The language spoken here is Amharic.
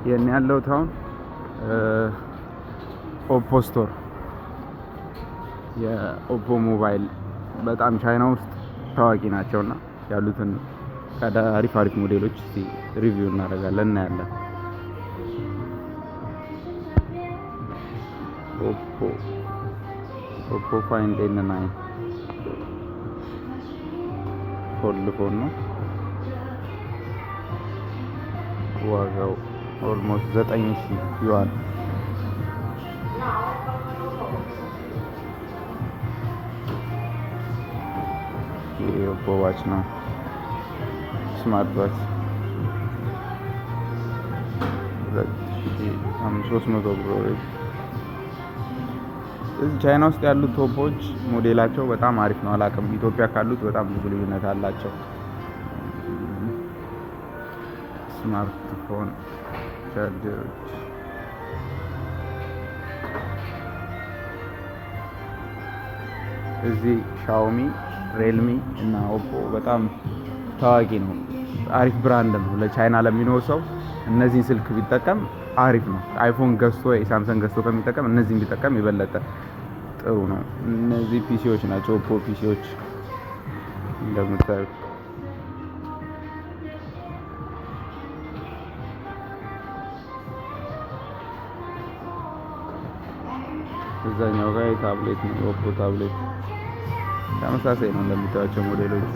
የኔ ያለሁት አሁን ኦፖ ስቶር የኦፖ ሞባይል በጣም ቻይና ውስጥ ታዋቂ ናቸውና ያሉትን አሪፍ ሞዴሎች እስቲ ሪቪው እናደርጋለን እናያለን። ኦፖ ፋይንድ ኤን9 ፎልድ ፎን ነው። ዋጋው ኦልሞስት 9000 ዩዋን። ኦፖ ዋች ነው፣ ስማርት ዋች 2300 ብር። እዚህ ቻይና ውስጥ ያሉት ኦፖዎች ሞዴላቸው በጣም አሪፍ ነው። አላውቅም ኢትዮጵያ ካሉት በጣም ብዙ ልዩነት አላቸው። ስማርትፎን ቻርጀሮች እዚህ ሻኦሚ፣ ሪየልሚ እና ኦፖ በጣም ታዋቂ ነው። አሪፍ ብራንድ ነው። ለቻይና ለሚኖር ሰው እነዚህን ስልክ ቢጠቀም አሪፍ ነው። አይፎን ገዝቶ ሳምሰንግ ገዝቶ ከሚጠቀም እነዚህን ቢጠቀም የበለጠ ጥሩ ነው። እነዚህ ፒሲዎች ናቸው፣ ኦፖ ፒሲዎች እንደምታዩት። እዛኛው ጋር የታብሌት ነው፣ ኦፖ ታብሌት ተመሳሳይ ነው እንደምታዩቸው ሞዴሎቹ።